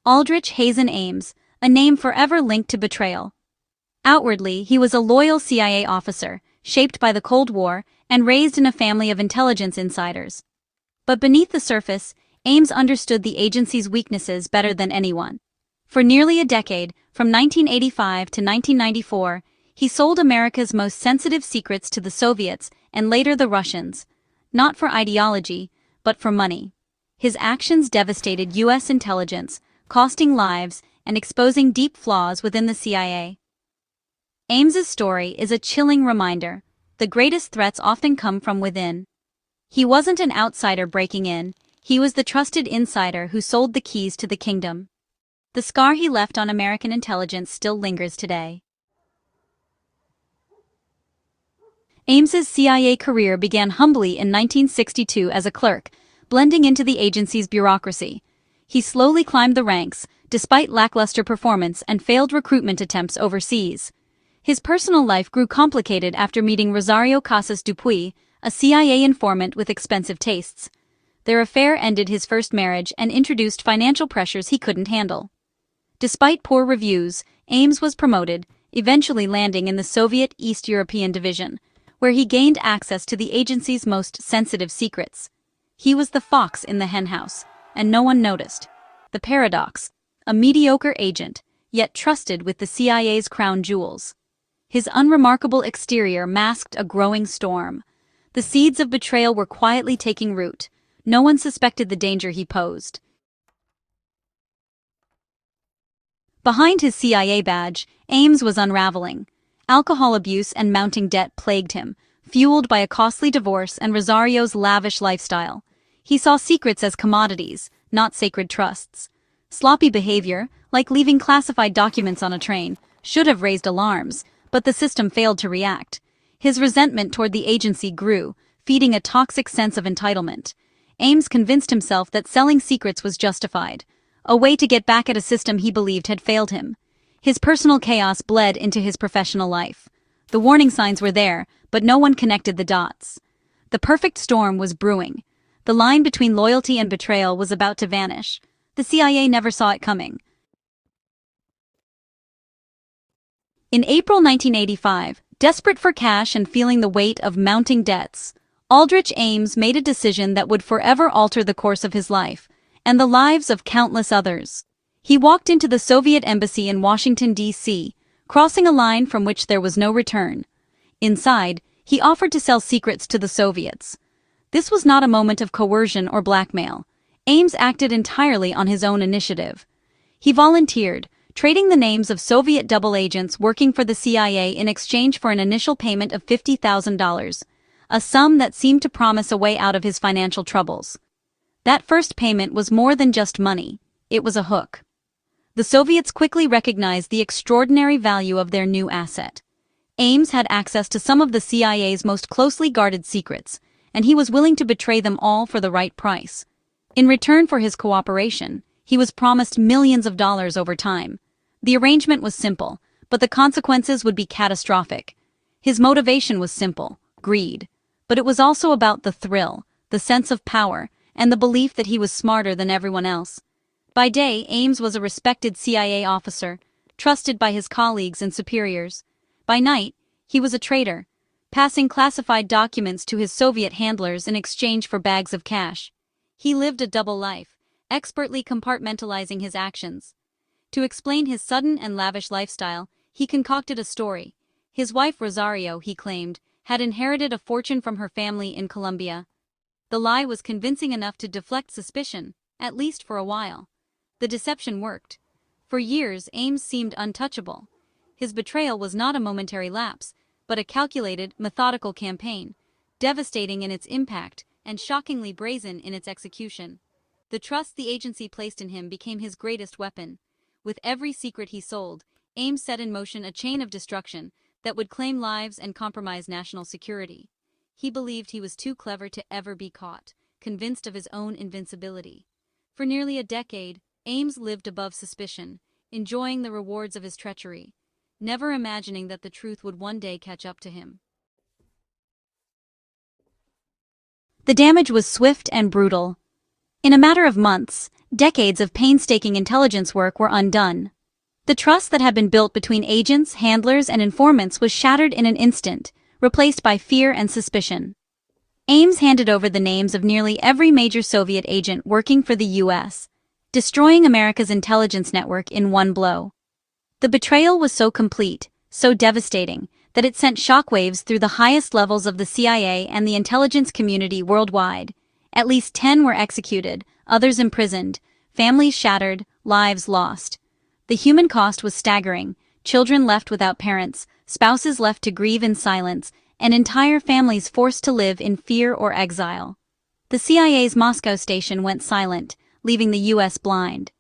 Aldrich Ames, a name forever linked to betrayal. Outwardly, he was a loyal CIA officer, shaped by the Cold War and raised in a family of intelligence insiders. But beneath the surface, Ames understood the agency's weaknesses better than anyone. For nearly a decade, from 1985 to 1994, he sold America's most sensitive secrets to the Soviets and later the Russians, not for ideology, but for money. His actions devastated U.S. intelligence, costing lives and exposing deep flaws within the CIA. Ames's story is a chilling reminder: the greatest threats often come from within. He wasn't an outsider breaking in, he was the trusted insider who sold the keys to the kingdom. The scar he left on American intelligence still lingers today. Ames's CIA career began humbly in 1962 as a clerk, blending into the agency's bureaucracy. He slowly climbed the ranks, despite lackluster performance and failed recruitment attempts overseas. His personal life grew complicated after meeting Rosario Casas Dupuy, a CIA informant with expensive tastes. Their affair ended his first marriage and introduced financial pressures he couldn't handle. Despite poor reviews, Ames was promoted, eventually landing in the Soviet East European Division, where he gained access to the agency's most sensitive secrets. He was the fox in the henhouse, and no one noticed. The paradox: a mediocre agent, yet trusted with the CIA's crown jewels. His unremarkable exterior masked a growing storm. The seeds of betrayal were quietly taking root. No one suspected the danger he posed. Behind his CIA badge, Ames was unraveling. Alcohol abuse and mounting debt plagued him, fueled by a costly divorce and Rosario's lavish lifestyle. He saw secrets as commodities, not sacred trusts. Sloppy behavior, like leaving classified documents on a train, should have raised alarms, but the system failed to react. His resentment toward the agency grew, feeding a toxic sense of entitlement. Ames convinced himself that selling secrets was justified, a way to get back at a system he believed had failed him. His personal chaos bled into his professional life. The warning signs were there, but no one connected the dots. The perfect storm was brewing. The line between loyalty and betrayal was about to vanish. The CIA never saw it coming. In April 1985, desperate for cash and feeling the weight of mounting debts, Aldrich Ames made a decision that would forever alter the course of his life, and the lives of countless others. He walked into the Soviet embassy in Washington, D.C., crossing a line from which there was no return. Inside, he offered to sell secrets to the Soviets. This was not a moment of coercion or blackmail. Ames acted entirely on his own initiative. He volunteered, trading the names of Soviet double agents working for the CIA in exchange for an initial payment of $50,000, a sum that seemed to promise a way out of his financial troubles. That first payment was more than just money. It was a hook. The Soviets quickly recognized the extraordinary value of their new asset. Ames had access to some of the CIA's most closely guarded secrets, and he was willing to betray them all for the right price. In return for his cooperation, he was promised millions of dollars over time. The arrangement was simple, but the consequences would be catastrophic. His motivation was simple: greed. But it was also about the thrill, the sense of power, and the belief that he was smarter than everyone else. By day, Ames was a respected CIA officer, trusted by his colleagues and superiors. By night, he was a traitor, passing classified documents to his Soviet handlers in exchange for bags of cash. He lived a double life, expertly compartmentalizing his actions. To explain his sudden and lavish lifestyle, he concocted a story. His wife Rosario, he claimed, had inherited a fortune from her family in Colombia. The lie was convincing enough to deflect suspicion, at least for a while. The deception worked. For years, Ames seemed untouchable. His betrayal was not a momentary lapse, but a calculated, methodical campaign, devastating in its impact and shockingly brazen in its execution. The trust the agency placed in him became his greatest weapon. With every secret he sold, Ames set in motion a chain of destruction that would claim lives and compromise national security. He believed he was too clever to ever be caught, convinced of his own invincibility. For nearly a decade, Ames lived above suspicion, enjoying the rewards of his treachery, never imagining that the truth would one day catch up to him. The damage was swift and brutal. In a matter of months, decades of painstaking intelligence work were undone. The trust that had been built between agents, handlers, and informants was shattered in an instant, replaced by fear and suspicion. Ames handed over the names of nearly every major Soviet agent working for the U.S., destroying America's intelligence network in one blow. The betrayal was so complete, so devastating, that it sent shockwaves through the highest levels of the CIA and the intelligence community worldwide. At least 10 were executed, others imprisoned, families shattered, lives lost. The human cost was staggering: children left without parents, spouses left to grieve in silence, and entire families forced to live in fear or exile. The CIA's Moscow station went silent, leaving the U.S. blind.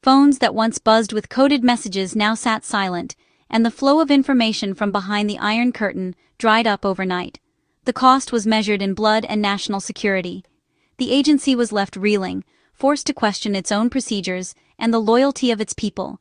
Phones that once buzzed with coded messages now sat silent, and the flow of information from behind the Iron Curtain dried up overnight. The cost was measured in blood and national security. The agency was left reeling, forced to question its own procedures and the loyalty of its people.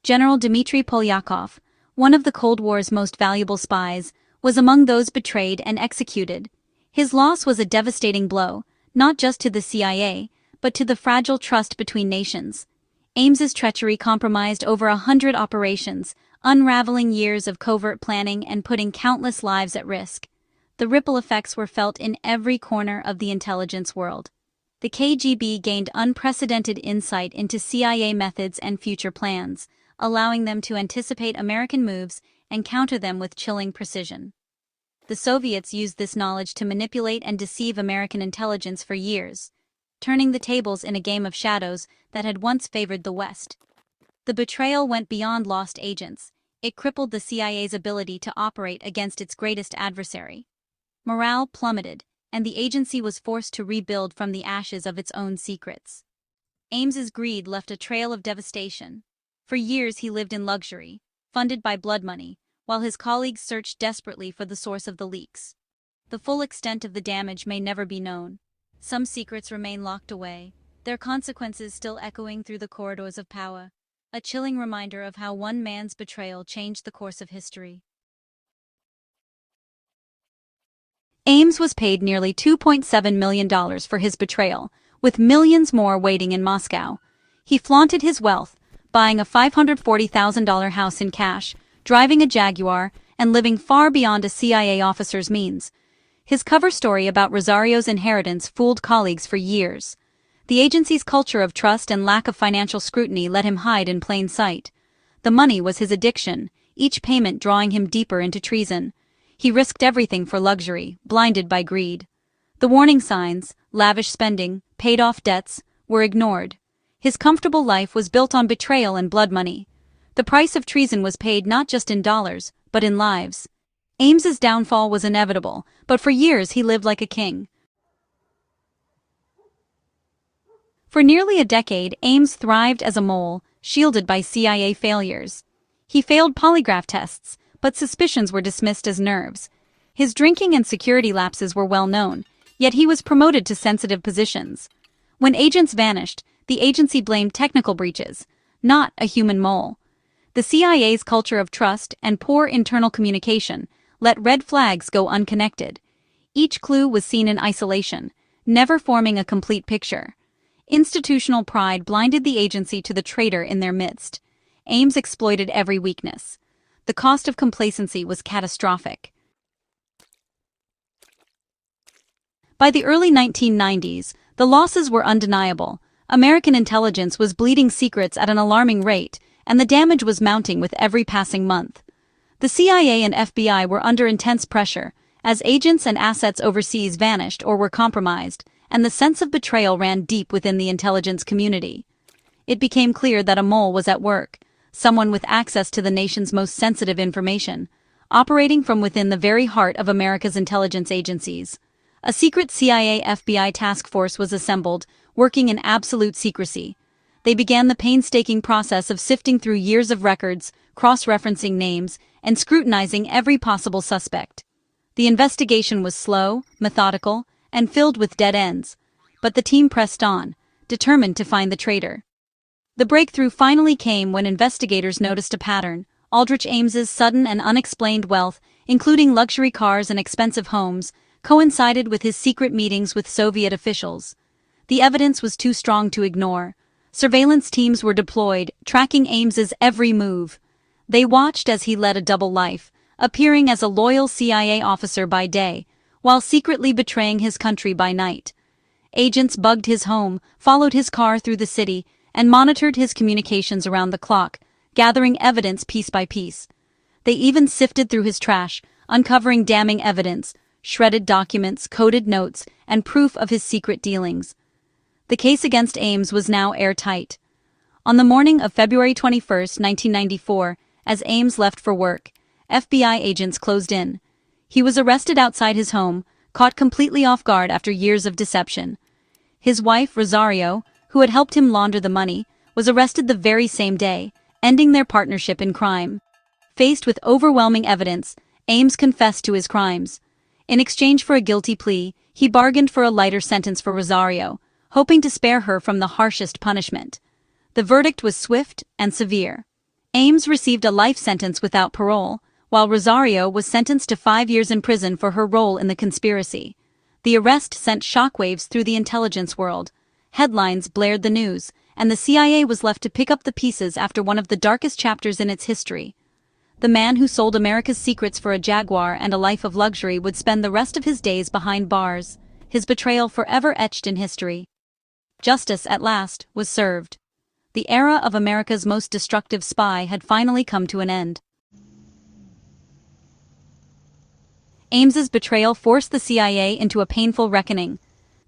General Dmitry Polyakov, one of the Cold War's most valuable spies, was among those betrayed and executed. His loss was a devastating blow, not just to the CIA, but to the fragile trust between nations. Ames's treachery compromised over 100 operations, unraveling years of covert planning and putting countless lives at risk. The ripple effects were felt in every corner of the intelligence world. The KGB gained unprecedented insight into CIA methods and future plans, allowing them to anticipate American moves and counter them with chilling precision. The Soviets used this knowledge to manipulate and deceive American intelligence for years, turning the tables in a game of shadows that had once favored the West. The betrayal went beyond lost agents. It crippled the CIA's ability to operate against its greatest adversary. Morale plummeted, and the agency was forced to rebuild from the ashes of its own secrets. Ames's greed left a trail of devastation. For years he lived in luxury, funded by blood money, while his colleagues searched desperately for the source of the leaks. The full extent of the damage may never be known. Some secrets remain locked away, their consequences still echoing through the corridors of power, a chilling reminder of how one man's betrayal changed the course of history. Ames was paid nearly $2.7 million for his betrayal, with millions more waiting in Moscow. He flaunted his wealth, buying a $540,000 house in cash, driving a Jaguar, and living far beyond a CIA officer's means. His cover story about Rosario's inheritance fooled colleagues for years. The agency's culture of trust and lack of financial scrutiny let him hide in plain sight. The money was his addiction, each payment drawing him deeper into treason. He risked everything for luxury, blinded by greed. The warning signs, lavish spending, paid-off debts, were ignored. His comfortable life was built on betrayal and blood money. The price of treason was paid not just in dollars, but in lives. Ames's downfall was inevitable, but for years he lived like a king. For nearly a decade, Ames thrived as a mole, shielded by CIA failures. He failed polygraph tests, but suspicions were dismissed as nerves. His drinking and security lapses were well known, yet he was promoted to sensitive positions. When agents vanished, the agency blamed technical breaches, not a human mole. The CIA's culture of trust and poor internal communication let red flags go unconnected. Each clue was seen in isolation, never forming a complete picture. Institutional pride blinded the agency to the traitor in their midst. Ames exploited every weakness. The cost of complacency was catastrophic. By the early 1990s, the losses were undeniable. American intelligence was bleeding secrets at an alarming rate, and the damage was mounting with every passing month. The CIA and FBI were under intense pressure, as agents and assets overseas vanished or were compromised, and the sense of betrayal ran deep within the intelligence community. It became clear that a mole was at work, someone with access to the nation's most sensitive information, operating from within the very heart of America's intelligence agencies. A secret CIA-FBI task force was assembled, working in absolute secrecy. They began the painstaking process of sifting through years of records, cross-referencing names, and scrutinizing every possible suspect. The investigation was slow, methodical, and filled with dead ends, but the team pressed on, determined to find the traitor. The breakthrough finally came when investigators noticed a pattern. Aldrich Ames's sudden and unexplained wealth, including luxury cars and expensive homes, coincided with his secret meetings with Soviet officials. The evidence was too strong to ignore. Surveillance teams were deployed, tracking Ames's every move. They watched as he led a double life, appearing as a loyal CIA officer by day, while secretly betraying his country by night. Agents bugged his home, followed his car through the city, and monitored his communications around the clock, gathering evidence piece by piece. They even sifted through his trash, uncovering damning evidence, shredded documents, coded notes, and proof of his secret dealings. The case against Ames was now airtight. On the morning of February 21, 1994, as Ames left for work, FBI agents closed in. He was arrested outside his home, caught completely off guard after years of deception. His wife, Rosario, who had helped him launder the money, was arrested the very same day, ending their partnership in crime. Faced with overwhelming evidence, Ames confessed to his crimes. In exchange for a guilty plea, he bargained for a lighter sentence for Rosario, hoping to spare her from the harshest punishment. The verdict was swift and severe. Ames received a life sentence without parole, while Rosario was sentenced to 5 years in prison for her role in the conspiracy. The arrest sent shockwaves through the intelligence world. Headlines blared the news, and the CIA was left to pick up the pieces after one of the darkest chapters in its history. The man who sold America's secrets for a Jaguar and a life of luxury would spend the rest of his days behind bars, his betrayal forever etched in history. Justice, at last, was served. The era of America's most destructive spy had finally come to an end. Ames's betrayal forced the CIA into a painful reckoning.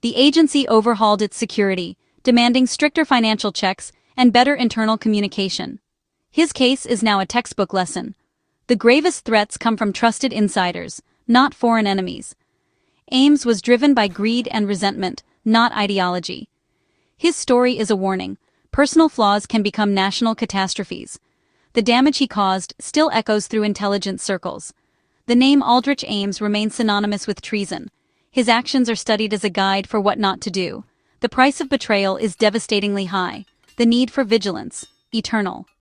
The agency overhauled its security, demanding stricter financial checks and better internal communication. His case is now a textbook lesson. The gravest threats come from trusted insiders, not foreign enemies. Ames was driven by greed and resentment, not ideology. His story is a warning. Personal flaws can become national catastrophes. The damage he caused still echoes through intelligence circles. The name Aldrich Ames remains synonymous with treason. His actions are studied as a guide for what not to do. The price of betrayal is devastatingly high. The need for vigilance, eternal.